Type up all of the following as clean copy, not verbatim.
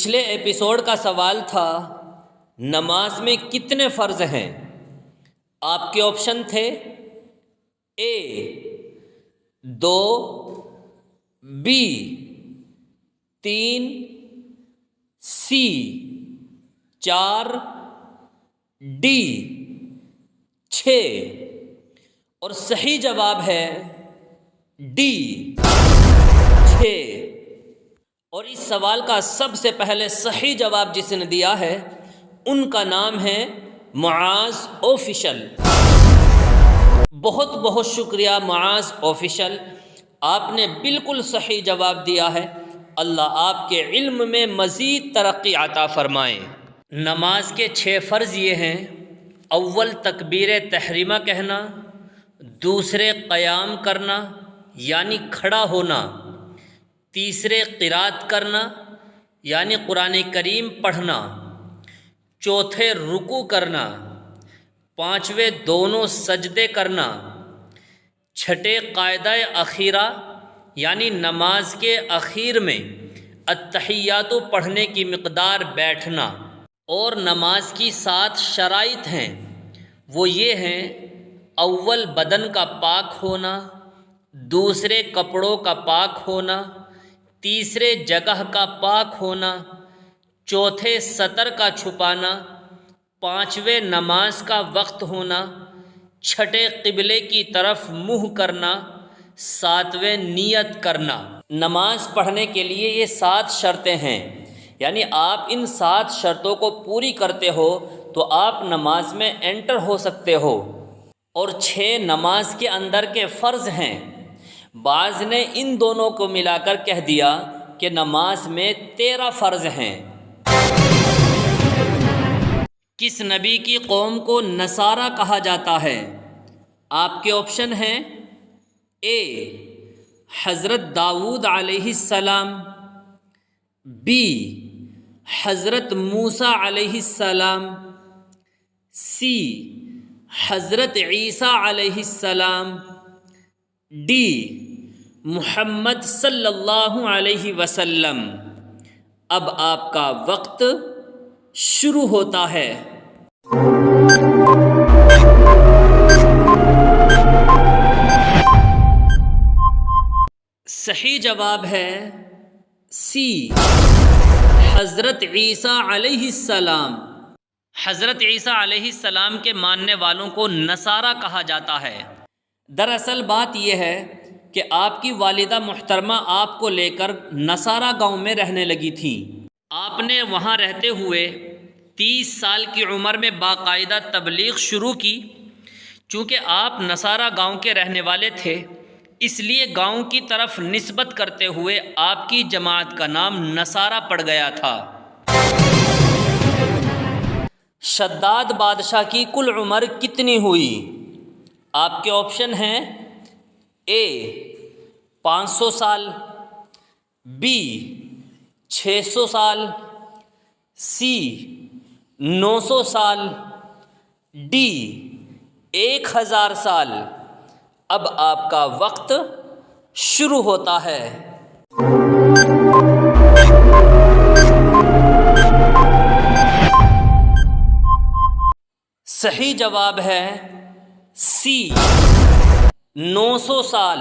پچھلے ایپیسوڈ کا سوال تھا نماز میں کتنے فرض ہیں؟ آپ کے آپشن تھے اے 2، بی 3، سی 4، ڈی 6، اور صحیح جواب ہے ڈی 6۔ اور اس سوال کا سب سے پہلے صحیح جواب جس نے دیا ہے ان کا نام ہے معاذ آفیشل۔ بہت بہت شکریہ معاذ آفیشل، آپ نے بالکل صحیح جواب دیا ہے۔ اللہ آپ کے علم میں مزید ترقی عطا فرمائے۔ نماز کے 6 فرض یہ ہیں: اول تکبیر تحریمہ کہنا، دوسرے قیام کرنا یعنی کھڑا ہونا، تیسرے قرات کرنا یعنی قرآن کریم پڑھنا، چوتھے رکوع کرنا، پانچویں دونوں سجدے کرنا، چھٹے قاعدہ اخیرہ یعنی نماز کے اخیر میں التحیات پڑھنے کی مقدار بیٹھنا، اور نماز کی 7 شرائط ہیں، وہ یہ ہیں: اول بدن کا پاک ہونا، دوسرے کپڑوں کا پاک ہونا، تیسرے جگہ کا پاک ہونا، چوتھے سطر کا چھپانا، پانچویں نماز کا وقت ہونا، چھٹے قبلے کی طرف منہ کرنا، ساتویں نیت کرنا۔ نماز پڑھنے کے لیے یہ 7 شرطیں ہیں، یعنی آپ ان 7 شرطوں کو پوری کرتے ہو تو آپ نماز میں انٹر ہو سکتے ہو۔ اور 6 نماز کے اندر کے فرض ہیں۔ بعض نے ان دونوں کو ملا کر کہہ دیا کہ نماز میں 13 فرض ہیں۔ کس نبی کی قوم کو نصارہ کہا جاتا ہے؟ آپ کے آپشن ہیں اے حضرت داؤد علیہ السلام، بی حضرت موسیٰ علیہ السلام، سی حضرت عیسیٰ علیہ السلام، ڈی محمد صلی اللہ علیہ وسلم۔ اب آپ کا وقت شروع ہوتا ہے۔ صحیح جواب ہے سی حضرت عیسیٰ علیہ السلام۔ حضرت عیسیٰ علیہ السلام کے ماننے والوں کو نصارہ کہا جاتا ہے۔ دراصل بات یہ ہے کہ آپ کی والدہ محترمہ آپ کو لے کر نصارہ گاؤں میں رہنے لگی تھیں۔ آپ نے وہاں رہتے ہوئے 30 سال کی عمر میں باقاعدہ تبلیغ شروع کی۔ چونکہ آپ نصارہ گاؤں کے رہنے والے تھے، اس لیے گاؤں کی طرف نسبت کرتے ہوئے آپ کی جماعت کا نام نصارہ پڑ گیا تھا۔ شداد بادشاہ کی کل عمر کتنی ہوئی؟ آپ کے آپشن ہیں اے 500 سال، بی 600 سال، سی 900 سال، ڈی 1000 سال۔ اب آپ کا وقت شروع ہوتا ہے۔ صحیح جواب ہے سی 900 سال۔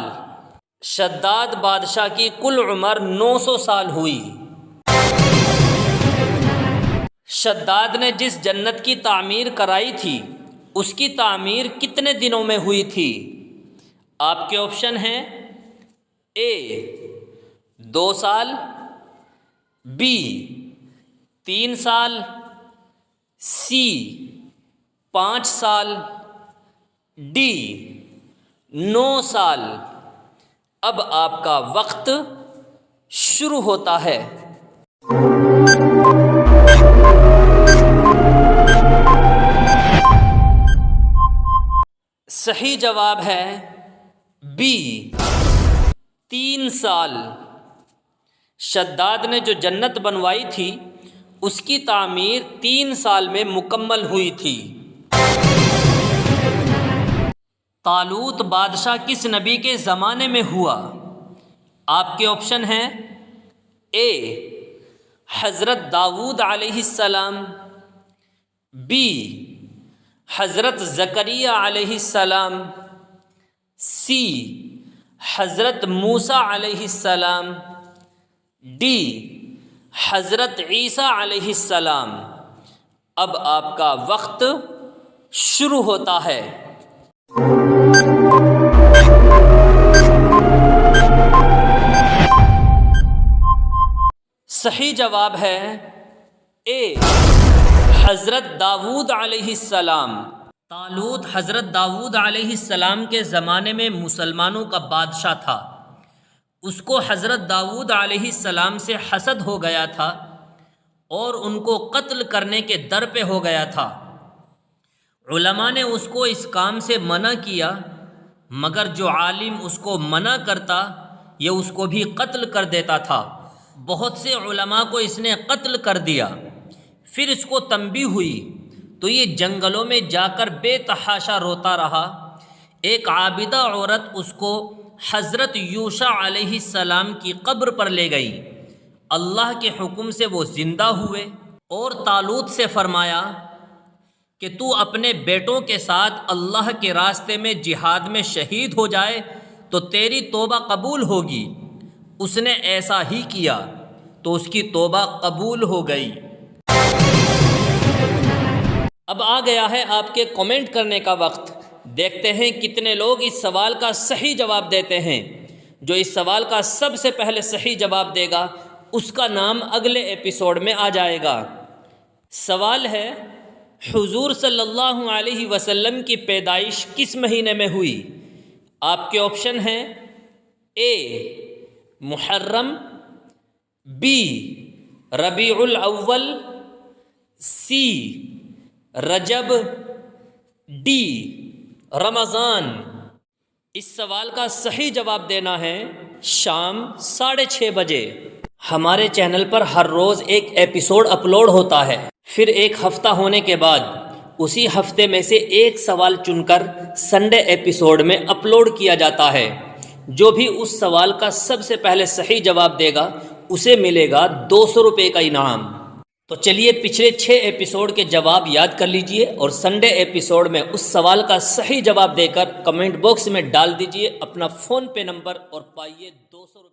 شداد بادشاہ کی کل عمر 900 سال ہوئی۔ شداد نے جس جنت کی تعمیر کرائی تھی اس کی تعمیر کتنے دنوں میں ہوئی تھی؟ آپ کے آپشن ہیں اے 2 سال، بی 3 سال، سی 5 سال، ڈی 9 سال۔ اب آپ کا وقت شروع ہوتا ہے۔ صحیح جواب ہے بی 3 سال۔ شداد نے جو جنت بنوائی تھی اس کی تعمیر 3 سال میں مکمل ہوئی تھی۔ طالوت بادشاہ کس نبی کے زمانے میں ہوا؟ آپ کے آپشن ہیں اے حضرت داؤد علیہ السلام، بی حضرت زکریا علیہ السلام، سی حضرت موسیٰ علیہ السلام، ڈی حضرت عیسیٰ علیہ السلام۔ اب آپ کا وقت شروع ہوتا ہے۔ صحیح جواب ہے اے حضرت داؤد علیہ السلام۔ طالوت حضرت داؤد علیہ السلام کے زمانے میں مسلمانوں کا بادشاہ تھا۔ اس کو حضرت داؤد علیہ السلام سے حسد ہو گیا تھا اور ان کو قتل کرنے کے در پہ ہو گیا تھا۔ علماء نے اس کو اس کام سے منع کیا، مگر جو عالم اس کو منع کرتا یہ اس کو بھی قتل کر دیتا تھا۔ بہت سے علماء کو اس نے قتل کر دیا۔ پھر اس کو تنبیہ ہوئی تو یہ جنگلوں میں جا کر بے تحاشا روتا رہا۔ ایک عابدہ عورت اس کو حضرت یوشع علیہ السلام کی قبر پر لے گئی۔ اللہ کے حکم سے وہ زندہ ہوئے اور طالوت سے فرمایا کہ تو اپنے بیٹوں کے ساتھ اللہ کے راستے میں جہاد میں شہید ہو جائے تو تیری توبہ قبول ہوگی۔ اس نے ایسا ہی کیا تو اس کی توبہ قبول ہو گئی۔ اب آ گیا ہے آپ کے کمنٹ کرنے کا وقت۔ دیکھتے ہیں کتنے لوگ اس سوال کا صحیح جواب دیتے ہیں۔ جو اس سوال کا سب سے پہلے صحیح جواب دے گا اس کا نام اگلے ایپیسوڈ میں آ جائے گا۔ سوال ہے، حضور صلی اللہ علیہ وسلم کی پیدائش کس مہینے میں ہوئی؟ آپ کے آپشن ہیں اے محرم، بی ربیع الاول، سی رجب، ڈی رمضان۔ اس سوال کا صحیح جواب دینا ہے شام 6:30 بجے۔ ہمارے چینل پر ہر روز ایک ایپیسوڈ اپلوڈ ہوتا ہے، پھر ایک ہفتہ ہونے کے بعد اسی ہفتے میں سے ایک سوال چن کر سنڈے ایپیسوڈ میں اپلوڈ کیا جاتا ہے۔ جو بھی اس سوال کا سب سے پہلے صحیح جواب دے گا اسے ملے گا 200 روپے کا انعام۔ تو چلیے پچھلے 6 ایپیسوڈ کے جواب یاد کر لیجئے اور سنڈے ایپیسوڈ میں اس سوال کا صحیح جواب دے کر کمنٹ باکس میں ڈال دیجئے اپنا فون پے نمبر اور پائیے 200 روپے۔